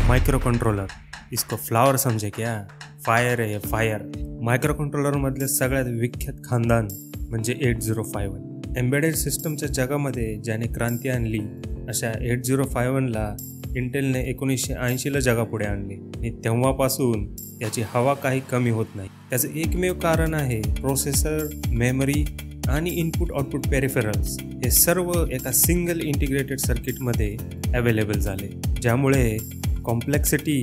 Micro controller, इसको flower समझे क्या? फायर आहे फायर. मायक्रो कंट्रोलरमधले सगळ्यात विख्यात खानदान म्हणजे 8051. एम्बेडेड सिस्टमच्या जगामध्ये ज्याने क्रांती आणली अशा 8051ला इंटेलने 1980ला जगापुढे आणले आणि तेव्हापासून याची हवा काही कमी होत नाही. त्याचं एकमेव कारण आहे प्रोसेसर, मेमरी आणि इनपुट आउटपुट पेरिफेरल्स हे सर्व एका सिंगल इंटिग्रेटेड सर्किटमध्ये अवेलेबल झाले, ज्यामुळे complexity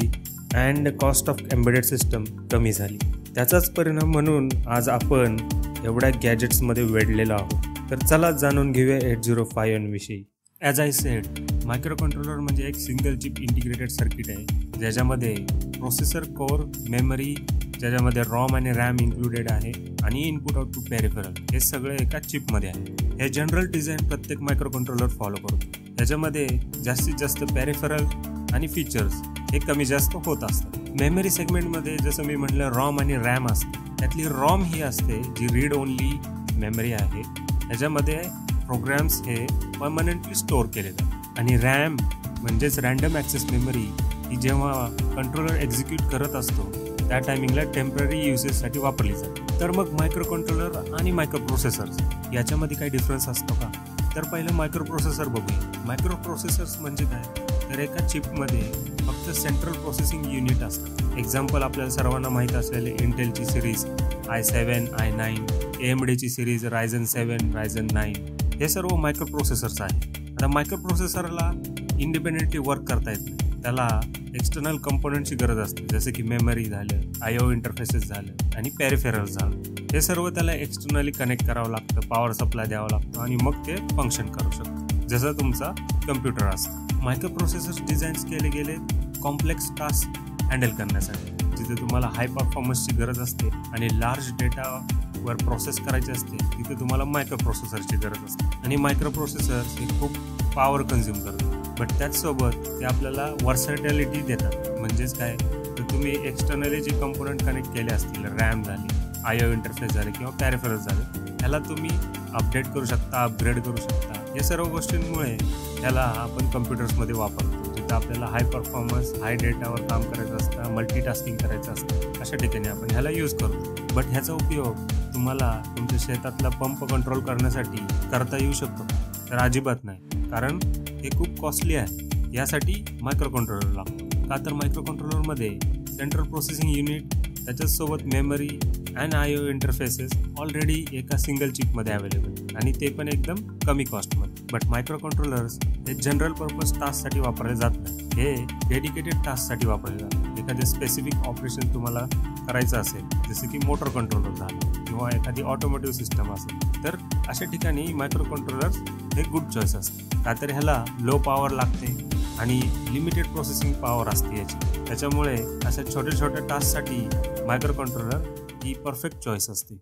and cost of embedded system कमी झाली. त्याचाच परिणाम म्हणून आज आपण एवढ्या गॅजेट्समध्ये वेढलेलो आहोत. तर चला जाणून घेऊया 8051 विषयी. As I said, micro controller म्हणजे एक सिंगल चिप इंटिग्रेटेड सर्किट आहे, ज्याच्यामध्ये प्रोसेसर, कोर, मेमरी, ज्याच्यामध्ये रॉम आणि रॅम इन्क्लुडेड आहे आणि इनपुट आउटपुट पेरिफेरल हे सगळे एका चिपमध्ये आहे. हे जनरल डिझाईन प्रत्येक मायक्रो कंट्रोलर फॉलो करतो. याच्यामध्ये जास्तीत जास्त पेरिफेरल आणि फीचर्स हे कमी जास्त होत असतात. मेमरी सेगमेंटमध्ये जसं मी म्हटलं रॉम आणि रॅम असते. त्यातली रॉम ही असते जी रीड ओनली मेमरी आहे, त्याच्यामध्ये प्रोग्राम्स हे परमनंटली स्टोअर केले जातात. आणि रॅम म्हणजेच रँडम ॲक्सेस मेमरी ही जेव्हा कंट्रोलर एक्झिक्यूट करत असतो त्या टायमिंगला टेम्पररी युसेससाठी वापरली जाते. तर मग मायक्रो कंट्रोलर आणि मायक्रो प्रोसेसर्स याच्यामध्ये काही डिफरन्स असतो का? तर पहिलं मायक्रो प्रोसेसर बघूया. मायक्रो प्रोसेसर्स म्हणजे काय? तर एका चिपमध्ये फक्त सेंट्रल प्रोसेसिंग युनिट असतं. एक्झाम्पल आपल्याला सर्वांना माहीत असलेले इंटेलची सिरीज i7, i9, AMDची सिरीज Ryzen 7, Ryzen 9 हे सर्व मायक्रो प्रोसेसर्स आहेत. आता मायक्रो प्रोसेसरला इंडिपेंडेंटली वर्क करता येत नाही. त्याला एक्सटर्नल कंपोनंटची गरज असते, जसं की मेमरी झालं, IO इंटरफेसेस झालं आणि पेरिफेरल्स झालं. हे सर्व त्याला एक्सटर्नली कनेक्ट करावं लागतं, पॉवर सप्लाय द्यावं लागतं आणि मग ते फंक्शन करू शकतं, जसं तुमचा कम्प्युटर असतं. मायक्रो प्रोसेसर्स डिझाईन्स केले गेले कॉम्प्लेक्स टास्क हँडल करण्यासाठी, जिथे तुम्हाला हाय परफॉर्मन्सची गरज असते आणि लार्ज डेटावर प्रोसेस करायचे असते, तिथे तुम्हाला मायक्रो प्रोसेसरची गरज असते. आणि मायक्रो प्रोसेसर्स हे खूप पॉवर कन्झ्युम करतात, बट त्याचसोबत ते आपल्याला वर्सॅटिलिटी देतात. म्हणजेच काय, तर तुम्ही एक्सटर्नली जे कंपोनंट कनेक्ट केले असतील, रॅम झाली, IO इंटरफेस झाले किंवा पॅरिफेरल्स झाले, त्याला तुम्ही अपडेट करू शकता, अपग्रेड करू शकता. या सर्व गोष्टींमुळे त्याला आपण कम्प्युटर्समध्ये वापरतो, जिथं आपल्याला हाय परफॉर्मन्स, हाय डेटावर काम करायचं असतं, मल्टीटास्किंग करायचं असतं. अशा ठिकाणी आपण ह्याला यूज करतो. बट ह्याचा उपयोग तुम्हाला तुमच्या शेतातला पंप कंट्रोल करण्यासाठी करता येऊ शकतो तर अजिबात नाही, कारण हे खूप कॉस्टली आहे. यासाठी मायक्रो कंट्रोलर लागतो. का तर मायक्रो कंट्रोलरमध्ये सेंट्रल प्रोसेसिंग युनिट, त्याच्यासोबत memory and IO interfaces already एका सिंगल चिपमध्ये अवेलेबल आणि ते पण एकदम कमी कॉस्टमध्ये. बट मायक्रो कंट्रोलर्स हे जनरल पर्पज टास्कसाठी वापरले जात नाही. हे डेडिकेटेड टास्कसाठी वापरले जातात. एखादे स्पेसिफिक ऑपरेशन तुम्हाला करायचं असेल, जसं की मोटर कंट्रोलर झालं किंवा एखादी ऑटोमोटिव्ह सिस्टम असेल, तर अशा ठिकाणी मायक्रो कंट्रोलर्स हे गुड चॉईस असते. का तर ह्याला लो पॉवर लागते आणि लिमिटेड प्रोसेसिंग पॉवर असते याची. त्याच्यामुळे अशा छोट्या छोट्या टास्कसाठी मायक्रो कंट्रोलर ही परफेक्ट चॉईस असते.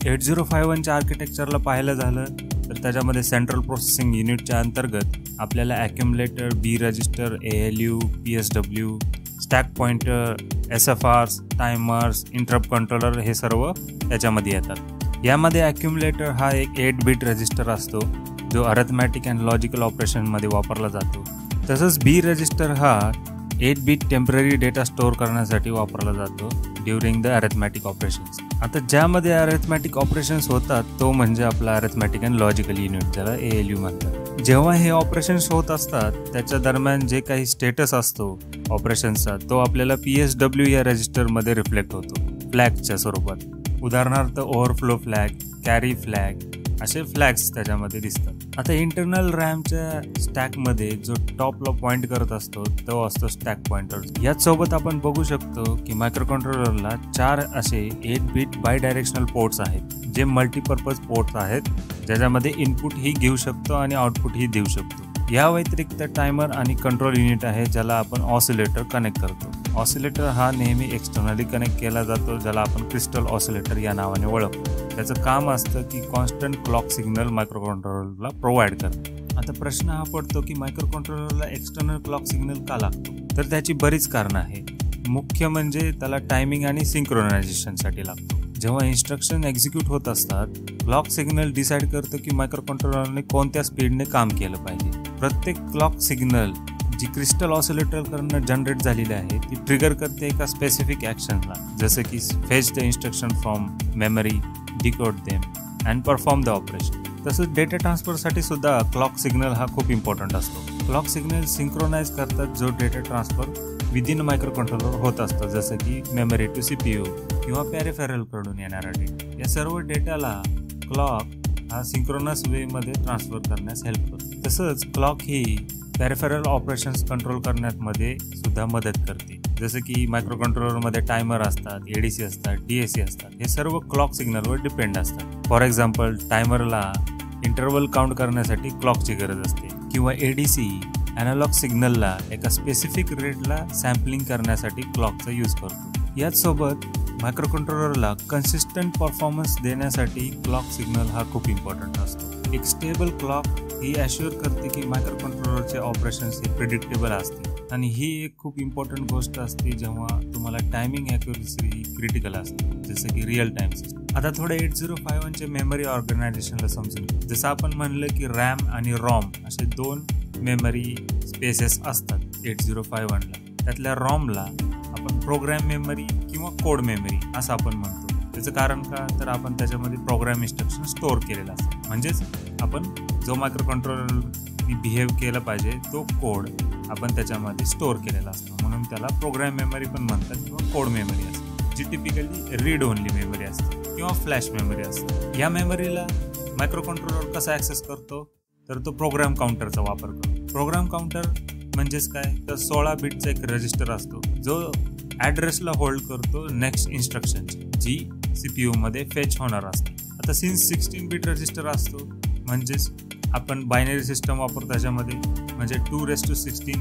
8051च्या आर्किटेक्चरला पाहायला झालं तर त्याच्यामध्ये सेंट्रल प्रोसेसिंग युनिटच्या अंतर्गत आपल्याला accumulator, B register, ALU, PSW, stack pointer, SFRs, timers, interrupt controller हे सर्व त्याच्यामध्ये येतात. यामध्ये ॲक्युम्युलेटर हा एक 8 बिट रजिस्टर असतो, जो अरिथमॅटिक अँड लॉजिकल ऑपरेशनमध्ये वापरला जातो. तसंच बी रजिस्टर हा 8 बिट टेम्पररी डेटा स्टोअर करण्यासाठी वापरला जातो ड्युरिंग द अरिथमॅटिक ऑपरेशन्स. आता ज्यामध्ये अरिथमॅटिक ऑपरेशन्स होतात तो म्हणजे आपला अरिथमॅटिक अँड लॉजिकल युनिट, ज्याला ALU म्हणतात. जेव्हा हे ऑपरेशन्स होत असतात त्याच्या दरम्यान जे काही स्टेटस असतो ऑपरेशन्सचा, तो आपल्याला PSW या रजिस्टरमध्ये रिफ्लेक्ट होतो फ्लॅगच्या स्वरूपात. उदाहरणार्थ ओव्हरफ्लो फ्लॅग, कॅरी फ्लॅग असे फ्लॅग्स त्याच्यामध्ये दिसतात. आता इंटरनल रॅमच्या स्टॅकमध्ये जो टॉपला पॉईंट करत असतो तो असतो स्टॅक पॉइंटर. याचसोबत आपण बघू शकतो की मायक्रो कंट्रोलरला 4 असे 8 बिट बाय डायरेक्शनल पोर्ट्स आहेत, जे मल्टीपर्पज पोर्ट्स आहेत, ज्याच्यामध्ये इनपुट ही घेऊ शकतो आणि आउटपुट ही देऊ शकतो. या व्यतिरिक्त टायमर आणि कंट्रोल युनिट आहे, ज्याला आपण ऑसिलेटर कनेक्ट करतो. ऑसिलेटर हा नेहमी एक्सटर्नली कनेक्ट केला जातो, ज्याला आपण क्रिस्टल ऑसिलेटर या नावाने ओळखतो. त्याचं काम असतं की कॉन्स्टंट क्लॉक सिग्नल मायक्रो कंट्रोलरला प्रोव्हाइड करतं. आता प्रश्न हा पडतो की मायक्रो कंट्रोलरला एक्सटर्नल क्लॉक सिग्नल का लागतो? तर त्याची बरीच कारणं आहे. मुख्य म्हणजे त्याला टायमिंग आणि सिंक्रोनायझेशनसाठी लागतो. जेव्हा इन्स्ट्रक्शन एक्झिक्यूट होत असतात, क्लॉक सिग्नल डिसाईड करतं की मायक्रो कंट्रोलरने कोणत्या स्पीडने काम केलं पाहिजे. प्रत्येक क्लॉक सिग्नल जी क्रिस्टल ऑसिलेटरकडनं जनरेट झालेली आहे ती ट्रिगर करते एका स्पेसिफिक ॲक्शनला, जसं की fetch the instruction from memory, decode them and perform the operation. तसंच डेटा ट्रान्सफरसाठी सुद्धा क्लॉक सिग्नल हा खूप इम्पॉर्टंट असतो. क्लॉक सिग्नल सिंक्रोनाइज करतात जो data transfer within micro controller होत असतं, जसं की मेमरी टू CPU किंवा पॅरिफेरलकडून येणारा डेटा. या सर्व डेटाला क्लॉक हा सिंक्रोनस वेमध्ये ट्रान्सफर करण्यास हेल्प करतो. तसंच क्लॉक ही पॅरिफेरल ऑपरेशन्स कंट्रोल करण्यामध्ये सुद्धा मदत करते, जसं की मायक्रो कंट्रोलरमध्ये टायमर असतात, ADC असतात, DAC असतात. हे सर्व क्लॉक सिग्नलवर डिपेंड असतात. फॉर एक्झाम्पल टायमरला इंटरवल काउंट करण्यासाठी क्लॉकची गरज असते किंवा ADC ॲनालॉग सिग्नलला एका स्पेसिफिक रेटला सॅम्पलिंग करण्यासाठी क्लॉकचा यूज करतो. याचसोबत मायक्रो कंट्रोलरला कन्सिस्टंट परफॉर्मन्स देण्यासाठी क्लॉक सिग्नल हा खूप इम्पॉर्टंट असतो. एक स्टेबल क्लॉक ही ॲश्युअर करते की मायक्रो कंट्रोलरचे ऑपरेशन्स हे प्रिडिक्टेबल असते, आणि ही एक खूप इम्पॉर्टंट गोष्ट असते जेव्हा तुम्हाला टायमिंग ॲक्युरसी ही क्रिटिकल असते, जसं की रिअल टाईम सिस्टम. आता थोडं 8051चे मेमरी ऑर्गनायझेशनला समजून घेऊ. जसं आपण म्हणलं की रॅम आणि रॉम असे 2 मेमरी स्पेसेस असतात 8051ला. त्यातल्या रॉमला आपण प्रोग्रॅम मेमरी किंवा कोड मेमरी असं आपण म्हणतो. त्याचं कारण का, तर आपण त्याच्यामध्ये प्रोग्रॅम इन्स्ट्रक्शन स्टोअर केलेला असतो. म्हणजेच आपण जो मायक्रो कंट्रोलरनी बिहेव केला पाहिजे तो कोड आपण त्याच्यामध्ये स्टोअर केलेला असतो, म्हणून त्याला प्रोग्रॅम मेमरी पण म्हणतात किंवा कोड मेमरी असते, जी टिपिकली रीड ओनली मेमरी असते किंवा फ्लॅश मेमरी असते. या मेमरीला मायक्रो कंट्रोलर कसा ॲक्सेस करतो, तर तो प्रोग्राम काउंटरचा वापर करतो. प्रोग्राम काउंटर म्हणजेच काय, तर 16 बिटचा एक रजिस्टर असतो जो ॲड्रेसला होल्ड करतो नेक्स्ट इन्स्ट्रक्शनची, जी CPU मध्ये फेच होणार असते. आता सिन्स 16 बिट रजिस्टर असतो, म्हणजेच आपण बायनरी सिस्टम वापरतो त्याच्यामध्ये, म्हणजे 2⁻16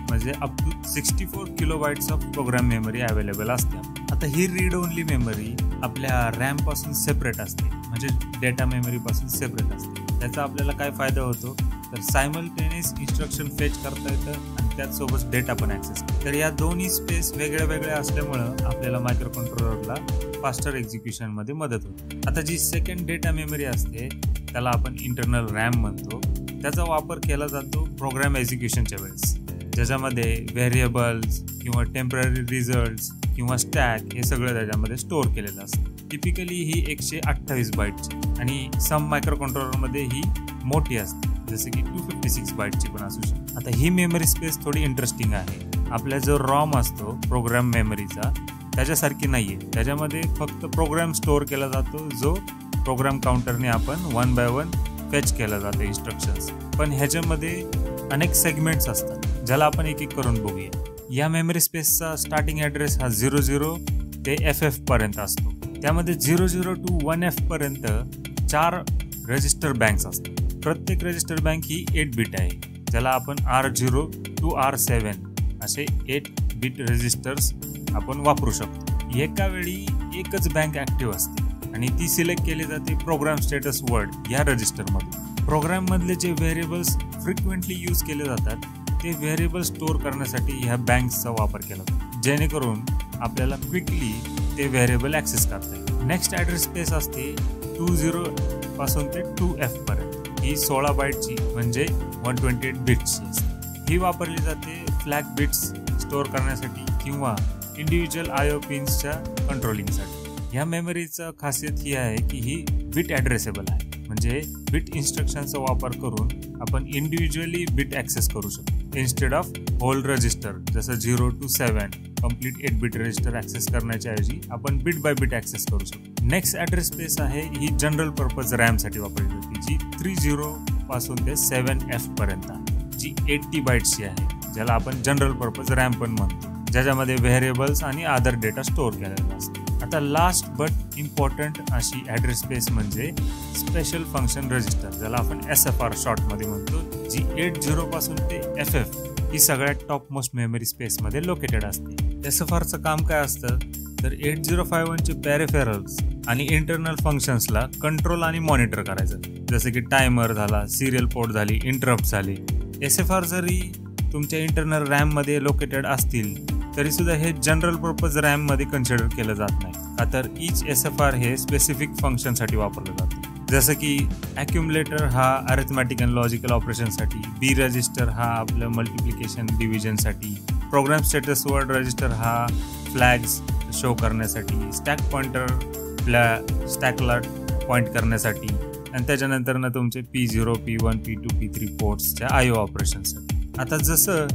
म्हणजे up to 64 kilobytes of program memory available असते. आता ही रीड ओनली मेमरी आपल्या रॅमपासून सेपरेट असते, म्हणजे डेटा मेमरीपासून सेपरेट असते. त्याचा आपल्याला काय फायदा होतो, तर सायमल्टेनियस इन्स्ट्रक्शन फेच करता येतं आणि त्याचसोबत डेटा पण ॲक्सेस करतो. तर या दोन्ही स्पेस वेगळ्या वेगळ्या असल्यामुळं आपल्याला मायक्रो कंट्रोलरला फास्टर एक्झिक्युशनमध्ये मदत होते. आता जी सेकंड डेटा मेमरी असते त्याला आपण इंटरनल रॅम म्हणतो. त्याचा वापर केला जातो प्रोग्राम एक्झिक्युशनच्या वेळेस, ज्याच्यामध्ये व्हेरिएबल्स किंवा टेम्पररी रिझल्ट्स किंवा स्टॅक हे सगळं त्याच्यामध्ये स्टोअर केलेलं असतं. टिपिकली ही 128 बाईटची, आणि सम मायक्रो कंट्रोलरमध्ये ही मोठी असते, जसं की 256 बाईटची पण असू शकते. आता ही मेमरी स्पेस थोडी इंटरेस्टिंग आहे. आपला जो रॉम असतो प्रोग्राम मेमरीचा त्याच्यासारखी नाही आहे. त्याच्यामध्ये फक्त प्रोग्राम स्टोअर केला जातो जो प्रोग्राम काउंटरने आपण 1 बाय 1 फेच केला जातो इन्स्ट्रक्शन्स. पण ह्याच्यामध्ये अनेक सेगमेंट्स असतात, ज्याला आपण एक एक करून बघूया. या मेमरी स्पेसचा स्टार्टिंग ॲड्रेस हा 00 ते FF पर्यंत असतो. त्यामध्ये 00 to 1F पर्यंत 4 रजिस्टर बँक्स असतात. प्रत्येक रजिस्टर बँक ही 8 बिट आहे, ज्याला आपण R0 to R7 असे 8 बिट रजिस्टर्स आपण वापरू शकतो. एका वेळी एकच बँक ॲक्टिव्ह असते आणि ती सिलेक्ट केली जाते प्रोग्राम स्टेटस वर्ड या रजिस्टरमधून. प्रोग्राममधले जे व्हेरिएबल्स फ्रिक्वेंटली यूज केले जातात ते व्हेरिएबल स्टोअर करण्यासाठी ह्या बँक्सचा वापर केला जातो, जेणेकरून आपल्याला क्विकली ते व्हेरिएबल ॲक्सेस करता येईल. नेक्स्ट ॲड्रेस स्पेस असते 20 पासून ते 2F पर्यंत. ही 16 बाईटची म्हणजे 128 बिट्सची असते. ही वापरली जाते फ्लॅग बिट्स स्टोअर करण्यासाठी किंवा इंडिव्हिज्युअल IO पिन्सच्या कंट्रोलिंगसाठी. ह्या मेमरीचं खासियत ही आहे की ही बिट ॲड्रेसेबल आहे, म्हणजे बिट इन्स्ट्रक्शनचा वापर करून आपण इंडिव्हिज्युअली बिट ॲक्सेस करू शकतो इन्स्टेड ऑफ होल रजिस्टर. जसं 0 to 7 complete 8 bit register access करण्याच्या ऐवजी आपण बिट बाय बिट ॲक्सेस करू शकतो. नेक्स्ट ॲड्रेस स्पेस आहे ही जनरल पर्पज रॅमसाठी वापरली जाते, जी 30 पासून ते 7F पर्यंत आहे, जी 80 बाईट्सची आहे, ज्याला आपण जनरल पर्पज रॅम पण म्हणतो, ज्याच्यामध्ये व्हेरिएबल्स आणि अदर डेटा स्टोअर केलेला असतो. आता लास्ट बट इम्पॉर्टंट अशी ॲड्रेस स्पेस म्हणजे स्पेशल फंक्शन रजिस्टर, ज्याला आपण SFR शॉर्टमध्ये म्हणतो, जी 80 पासून ते FF ही सगळ्यात टॉप मोस्ट मेमरी स्पेसमध्ये लोकेटेड असते. SFRचं काम काय असतं, तर 8051चे पॅरिफेरल्स आणि इंटरनल फंक्शन्सला कंट्रोल आणि मॉनिटर करायचं, जसं की टायमर झाला, सिरियल पोर्ट झाली, इंटरप्ट झाली. SFR जरी तुमच्या इंटरनल रॅममध्ये लोकेटेड असतील तरीसुद्धा हे जनरल पर्पज रॅममध्ये कन्सिडर केलं जात नाही, का तर ईच SFR हे स्पेसिफिक फंक्शनसाठी वापरलं जातं. जसं की ॲक्युमुलेटर हा अरिथमॅटिक अँड लॉजिकल ऑपरेशनसाठी, बी रजिस्टर हा आपलं मल्टिप्लिकेशन डिव्हिजनसाठी, प्रोग्राम स्टेटस वर्ड रजिस्टर हा फ्लॅग्स शो करण्यासाठी, स्टॅक पॉइंटर स्टॅकला पॉइंट करण्यासाठी, आणि त्याच्यानंतर तुमचे P0, P1, P2, P3 पोर्ट्सच्या IO ऑपरेशनसाठी. आता जसं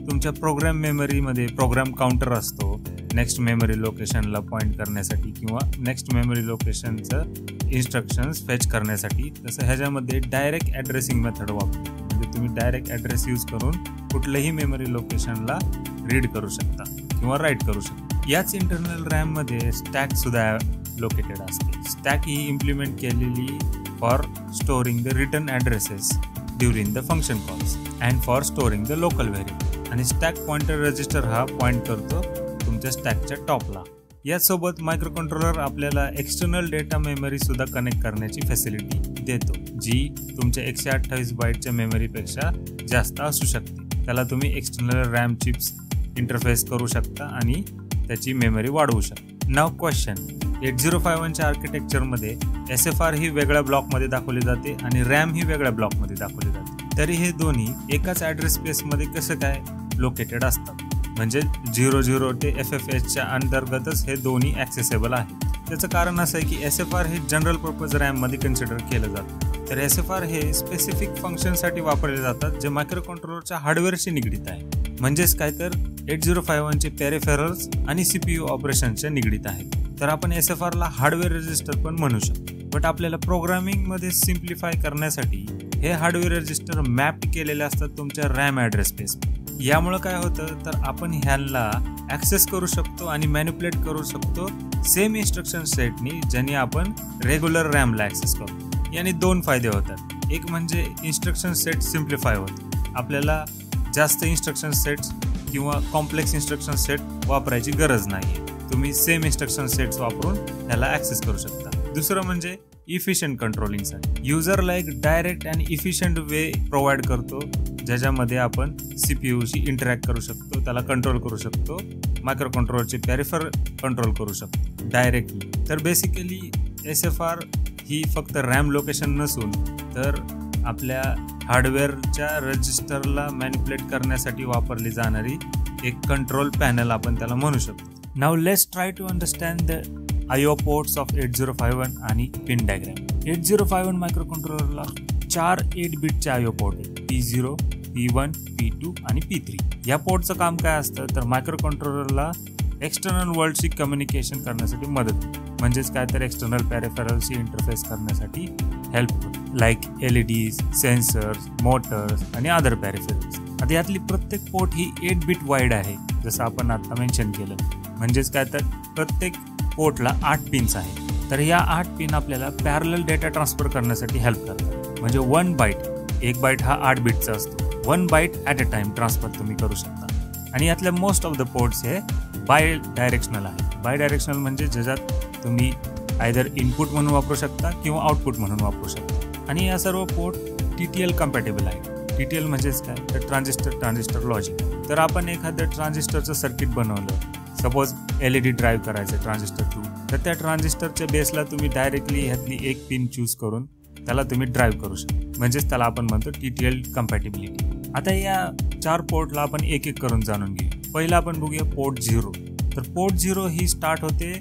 तुमच्या प्रोग्राम मेमरीमध्ये प्रोग्राम काउंटर असतो नेक्स्ट मेमरी लोकेशनला पॉइंट करण्यासाठी किंवा नेक्स्ट मेमरी लोकेशनचं इन्स्ट्रक्शन्स फेच करण्यासाठी, तसं ह्याच्यामध्ये डायरेक्ट ॲड्रेसिंग मेथड वापरतो. म्हणजे तुम्ही डायरेक्ट ॲड्रेस यूज करून कुठल्याही मेमरी लोकेशनला रीड करू शकता किंवा राईट करू शकता. याच इंटरनल रॅममध्ये स्टॅकसुद्धा लोकेटेड असते. स्टॅक ही इम्प्लिमेंट केलेली for storing the return addresses during the function calls and for storing the local variable. आणि स्टॅक पॉइंटर रजिस्टर हा पॉइंट करतो तुमच्या स्टॅकच्या टॉपला. यासोबत मायक्रोकंट्रोलर आपल्याला एक्सटर्नल डेटा मेमरी सुद्धा कनेक्ट करण्याची फॅसिलिटी देतो, जी तुमच्या 128 बाईटच्या मेमरीपेक्षा जास्त असू शकते. त्याला तुम्ही एक्सटर्नल रॅम चिप्स इंटरफेस करू शकता आणि त्याची मेमरी वाढवू शकता. नाव क्वेश्चन, 8051च्या आर्किटेक्चरमध्ये SFR ही वेगळ्या ब्लॉकमध्ये दाखवली जाते आणि रॅम ही वेगळ्या ब्लॉकमध्ये दाखवली जाते. तरी हे दोन्ही एकाच ॲड्रेस स्पेसमध्ये कसं काय लोकेटेड असतात? म्हणजे 00 ते FFHच्या अंतर्गतच हे दोन्ही ॲक्सेसेबल आहेत. त्याचं कारण असं आहे की SFR हे जनरल पर्पज रॅममध्ये कन्सिडर केलं जातं. तर SFR हे स्पेसिफिक फंक्शनसाठी वापरले जातात जे मायक्रोकंट्रोलरच्या हार्डवेअरशी निगडीत आहे. म्हणजेच काय तर 8051चे पेरिफेरल्स आणि CPU ऑपरेशनच्या निगडीत आहेत. तर आपण SFRला हार्डवेअर रजिस्टर पण म्हणू शकतो. बट आपल्याला प्रोग्रामिंगमध्ये सिम्प्लिफाय करण्यासाठी हे हार्डवेअर रजिस्टर मॅप केलेले असतात तुमच्या रॅम ॲड्रेस स्पेस. यामुळं काय होतं तर आपण ह्याला ॲक्सेस करू शकतो आणि मॅनिप्युलेट करू शकतो सेम इन्स्ट्रक्शन सेटनी ज्याने आपण रेग्युलर रॅमला ॲक्सेस करतो. याने दोन फायदे होतात. एक म्हणजे इन्स्ट्रक्शन सेट सिम्प्लिफाय होतो. आपल्याला जास्त इन्स्ट्रक्शन सेट्स किंवा कॉम्प्लेक्स इन्स्ट्रक्शन सेट वापरायची गरज नाही आहे. तुम्ही सेम इन्स्ट्रक्शन सेट्स वापरून ह्याला ॲक्सेस करू शकता. दुसरं म्हणजे इफिशियंट कंट्रोलिंगसाठी युजरला एक direct and efficient way provide करतो, ज्याच्यामध्ये आपण CPUशी इंटरॅक्ट करू शकतो, त्याला कंट्रोल करू शकतो, मायक्रो कंट्रोलरचे पेरिफेरल कंट्रोल करू शकतो डायरेक्टली. तर बेसिकली SFR ही फक्त रॅम लोकेशन नसून तर आपल्या हार्डवेअरच्या रजिस्टरला मॅनिप्युलेट करण्यासाठी वापरली जाणारी एक कंट्रोल पॅनल आपण त्याला म्हणू शकतो. Now let's try to understand the IO ports of 8051 आणि पिन डायग्राम. 8051 मायक्रोकंट्रोलरला 4 8 बिटचे IO पोर्ट आहेत, P0, P1, P2 आणि P3. या पोर्टचं काम काय असतं तर मायक्रोकंट्रोलरला एक्सटर्नल वर्ल्डशी कम्युनिकेशन करण्यासाठी मदत, म्हणजेच काय तर एक्सटर्नल पेरिफेरल्सशी इंटरफेस करण्यासाठी help, like LEDs, sensors, Motors आणि अदर पेरिफेरल्स. आता यातली प्रत्येक पोर्ट ही 8 बिट वाईड आहे, जसं आपण आता मेन्शन केलं. म्हणजेच काय तर प्रत्येक पोर्टला 8 पिन्स आहेत. तर या 8 पिन आपल्याला पॅरलल डेटा ट्रान्सफर करण्यासाठी हेल्प करतात. म्हणजे 1 बाईट, एक बाईट हा 8 बिटचा असतो. 1 byte at a time transfer तुम्ही करू शकता. आणि यातल्या मोस्ट ऑफ द पोर्ट्स हे बाय डायरेक्शनल आहे. बाय डायरेक्शनल म्हणजे ज्याच्यात तुम्ही आयदर इनपुट म्हणून वापरू शकता किंवा आउटपुट म्हणून वापरू शकता. आणि या सर्व पोर्ट TTL कम्पॅटेबल आहे. TTL म्हणजेच काय तर ट्रान्झिस्टर लॉजिक. तर आपण एखादं ट्रान्झिस्टरचं सर्किट बनवलं, सपोज LED ड्राईव्ह करायचं ट्रान्झिस्टर थ्रू, तर त्या ट्रान्झिस्टरच्या बेसला तुम्ही डायरेक्टली ह्यातली एक पिन चूज करून त्याला तुम्ही ड्राईव्ह करू शकता. म्हणजेच त्याला आपण म्हणतो TTL कम्पॅटेबिलिटी. आता या 4 पोर्टला आपण एक एक करून जाणून घेऊ. पहिला आपण बघूया पोर्ट 0. तर पोर्ट 0 ही स्टार्ट होते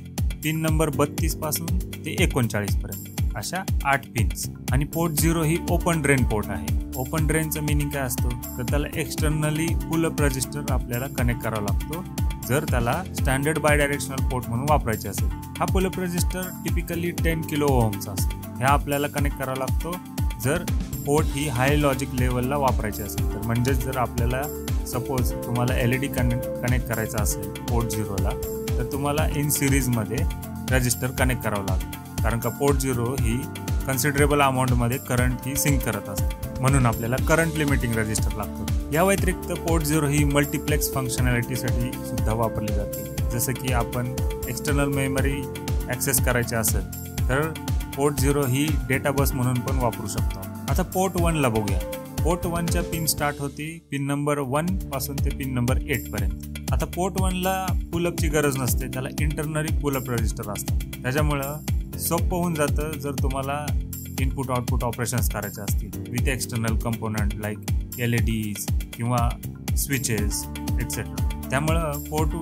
पिन नंबर 32 पासून ते 39 पर्यंत, अशा 8 पिन्स. आणि पोर्ट 0 ही ओपन ड्रेन पोर्ट आहे. ओपन ड्रेनचं मिनिंग काय असतो तर त्याला एक्सटर्नली पुल अप रजिस्टर आपल्याला कनेक्ट करावा लागतो जर त्याला स्टँडर्ड बाय डायरेक्शनल पोर्ट म्हणून वापरायचे असेल. हा pull up register typically 10 kilo ओहमचा असतो. ह्या आपल्याला कनेक्ट करावा लागतो जर पोर्ट ही हाय लॉजिक लेवलला वापरायची असेल तर. म्हणजेच जर आपल्याला सपोज तुम्हाला LED कनेक्ट करायचा असेल पोर्ट 0ला तर तुम्हाला इन सिरीजमध्ये रजिस्टर कनेक्ट करावं लागेल, कारण का पोर्ट 0 ही कन्सिडरेबल अमाऊंटमध्ये करंट ही सिंक करत असते. म्हणून आपल्याला करंट लिमिटिंग रजिस्टर लागतो. या व्यतिरिक्त पोर्ट 0 ही मल्टिप्लेक्स फंक्शनॅलिटीसाठी सुद्धा वापरली जाते. जसं की आपण एक्सटर्नल मेमरी ॲक्सेस करायची असेल तर पोर्ट 0 ही डेटा बस म्हणून पण वापरू शकतो. आता पोर्ट 1ला बघूया. पोर्ट 1च्या पिन स्टार्ट होती पिन नंबर 1 पासून ते पिन नंबर 8 पर्यंत. आता पोर्ट 1ला पुलअपची गरज नसते, त्याला इंटरनली पुलअप रजिस्टर असतं. त्याच्यामुळं सोपं होऊन जातं जर तुम्हाला इनपुट आउटपुट ऑपरेशन्स करायचे असतील with external component like LEDs किंवा स्विचेस एक्सेट्रा. त्यामुळं पोर्ट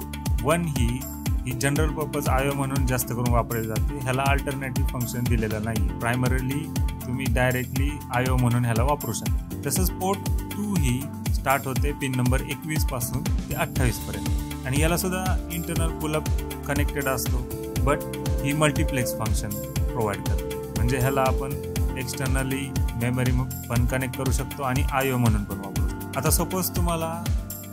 1 ही जनरल पर्पज IO म्हणून जास्त करून वापरली जाते. ह्याला अल्टरनेटिव्ह फंक्शन दिलेलं नाही. प्रायमरीली तुम्ही डायरेक्टली IO म्हणून ह्याला वापरू शकता. तसंच पोर्ट 2 ही स्टार्ट होते पिन नंबर 21 पासून ते 28 पर्यंत आणि याला सुद्धा इंटरनल पुलअप कनेक्टेड असतो, but he multiplex function provide करते. म्हणजे ह्याला आपण एक्सटर्नली मेमरी पण कनेक्ट करू शकतो आणि IO म्हणून पण वापरू शकतो. आता सपोज तुम्हाला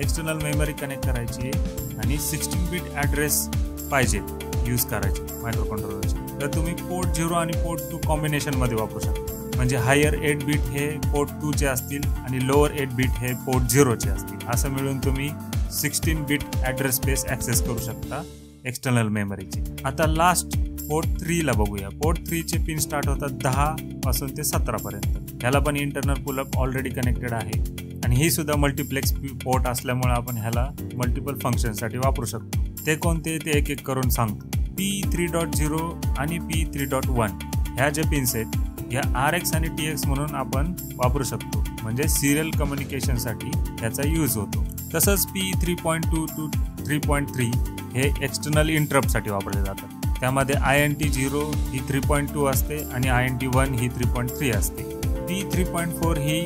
एक्सटर्नल मेमरी कनेक्ट करायची आणि 16 बिट ॲड्रेस पाहिजे यूज करायचे मायक्रो कंट्रोलरचे, तर तुम्ही पोर्ट 0 आणि पोर्ट 2 कॉम्बिनेशनमध्ये वापरू शकता. म्हणजे हायर 8 बिट हे पोर्ट 2 चे असतील आणि लोअर 8 बिट हे पोर्ट 0 चे असतील. असं मिळून तुम्ही 16 बिट ॲड्रेस स्पेस ॲक्सेस करू शकता एक्सटर्नल मेमरीची. आता लास्ट पोर्ट 3 ला बघूया. पोर्ट 3 चे पिन स्टार्ट होतात 10 पासून ते 17 पर्यंत. ह्याला पण इंटरनल पुलअप ऑलरेडी कनेक्टेड आहे आणि ही सुद्धा मल्टिप्लेक्स पोर्ट असल्यामुळे आपण ह्याला मल्टिपल फंक्शनसाठी वापरू शकतो. ते कोणते ते एक एक करून सांगतो. P3.0 आणि P3.1 ह्या ज्या पिन्स आहेत या RX आणि TX म्हणून आपण वापरू शकतो. म्हणजे सिरियल कम्युनिकेशनसाठी याचा यूज होतो. तसंच P3.2 to 3.3 हे एक्सटर्नल इंटरप्टसाठी वापरले जातात. त्यामध्ये INT0 ही 3.2 असते आणि INT1 ही 3.3 असते. P3.4 ही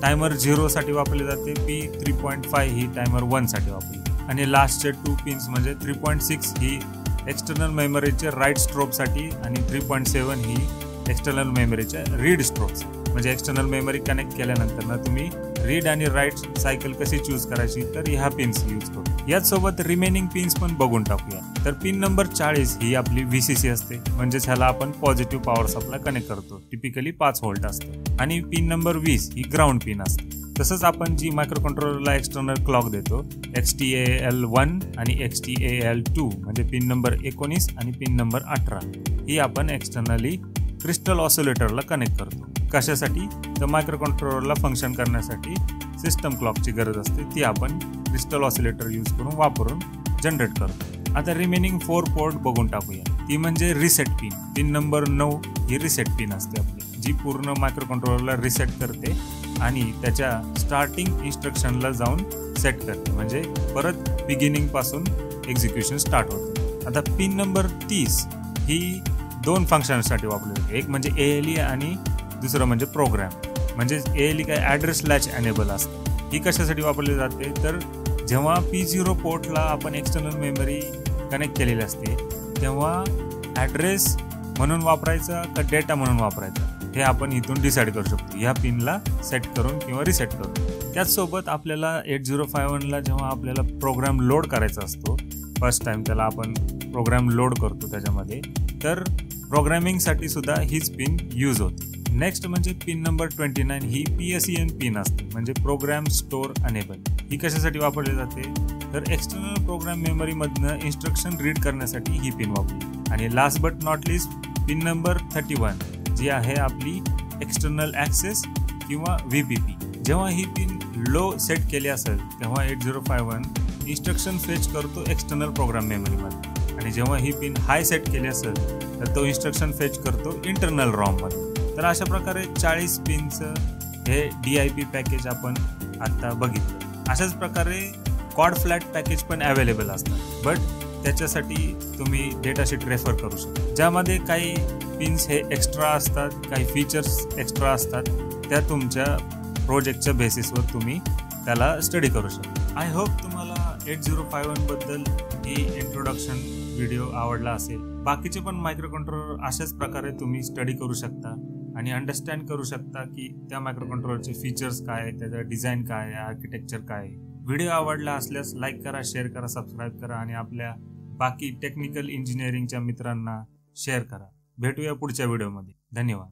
टायमर 0 साठी वापरली जाते. P3.5 ही टायमर 1 साठी वापरली जाते. आणि लास्टचे 2 पिन्स म्हणजे 3.6 ही एक्सटर्नल मेमरीचे राईट स्ट्रोकसाठी आणि 3.7 ही एक्सटर्नल मेमरीच्या रीड स्ट्रोक्स. म्हणजे एक्सटर्नल मेमरी कनेक्ट केल्यानंतर ना तुम्ही रीड आणि राईट सायकल कशी चूज करायची तर ह्या पिन्स यूज करू. याचसोबत रिमेनिंग पिन्स पण बघून टाकूया. तर पिन नंबर 40 ही आपली VCC असते, म्हणजेच ह्याला आपण पॉझिटिव्ह पॉवर सप्लाय कनेक्ट करतो. टिपिकली 5 व्होल्ट असतं. आणि पिन नंबर 20 ही ग्राउंड पिन असते. तसंच आपण जी मायक्रो कंट्रोलरला एक्सटर्नल क्लॉक देतो XTAL1 आणि XTAL2 म्हणजे पिन नंबर 19 आणि पिन नंबर 18 ही आपण एक्सटर्नली क्रिस्टल ऑसिलेटरला कनेक्ट करतो. कशासाठी तर मायक्रो कंट्रोलरला फंक्शन करण्यासाठी सिस्टम क्लॉकची गरज असते, ती आपण क्रिस्टल ऑसिलेटर यूज करून वापरून जनरेट करतो. आता रिमेनिंग 4 पोर्ट बघून टाकूया. ती म्हणजे रिसेट पिन. पिन नंबर 9 ही रिसेट पिन असते आपली, जी पूर्ण मायक्रो कंट्रोलरला रिसेट करते आणि त्याच्या स्टार्टिंग इन्स्ट्रक्शनला जाऊन सेट करते. म्हणजे परत बिगिनिंग पासून एक्झिक्युशन स्टार्ट होते. आता पिन नंबर 30 ही 2 फंक्शनसाठी वापरली जाते. एक म्हणजे ALE आणि दुसरं म्हणजे प्रोग्राम. म्हणजे ALE काय ॲड्रेस लॅच एनेबल असतं. ही कशासाठी वापरली जाते तर जेव्हा P0 पोर्टला आपण एक्सटर्नल मेमरी कनेक्ट केलेली असते तेव्हा ॲड्रेस म्हणून वापरायचा का डेटा म्हणून वापरायचा हे आपण इथून डिसाईड करू शकतो ह्या पिनला सेट करून किंवा रिसेट करून. त्याचसोबत आपल्याला 8051ला जेव्हा आपल्याला प्रोग्राम लोड करायचा असतो फर्स्ट टाइम त्याला आपण प्रोग्राम लोड करतो त्याच्यामध्ये, तर प्रोग्रामिंगसाठी सुद्धा हीच पिन यूज होते. नेक्स्ट म्हणजे पिन नंबर 29 ही PSEN पिन असते, म्हणजे प्रोग्राम स्टोअर अनेबल. ही कशासाठी वापरली जाते तर एक्सटर्नल प्रोग्राम मेमरीमधनं इन्स्ट्रक्शन रीड करण्यासाठी ही पिन वापरली. आणि last but not list pin number 31 जी आहे आपली एक्सटर्नल ॲक्सेस किंवा VPP. जेव्हा ही पिन लो सेट केली असेल तेव्हा 8051 इन्स्ट्रक्शन फेच करतो एक्सटर्नल प्रोग्राम मेमरीमध्ये आणि जेव्हा ही पिन हाय सेट केली असेल तर तो इन्स्ट्रक्शन फेच करतो इंटरनल रॉममध्ये. तर अशा प्रकारे 40 पिनचं हे DIP पॅकेज आपण आता बघितलं. अशाच प्रकारे क्वाड फ्लॅट पॅकेज पण अवेलेबल असतात, बट त्याच्यासाठी तुम्ही डेटाशीट रेफर करू शकता. ज्यामध्ये काही पिन्स हे एक्स्ट्रा असतात, काही फीचर्स एक्स्ट्रा असतात, त्या तुमच्या प्रोजेक्टच्या बेसिसवर तुम्ही त्याला स्टडी करू शकता. आय होप तुम्हाला 8051 बद्दल ही इंट्रोडक्शन व्हिडिओ आवडला असेल. बाकीचे पण मायक्रो कंट्रोलर अशाच प्रकारे तुम्ही स्टडी करू शकता आणि अंडरस्टँड करू शकता की त्या मायक्रो कंट्रोलरचे फीचर्स काय आहे, त्याचं डिझाईन काय आहे, आर्किटेक्चर काय आहे. व्हिडिओ आवडला असल्यास लाईक करा, शेअर करा, सबस्क्राईब करा आणि आपल्या बाकी टेक्निकल इंजिनिअरिंगच्या मित्रांना शेअर करा. भेटूया पुढच्या व्हिडिओमध्ये. धन्यवाद.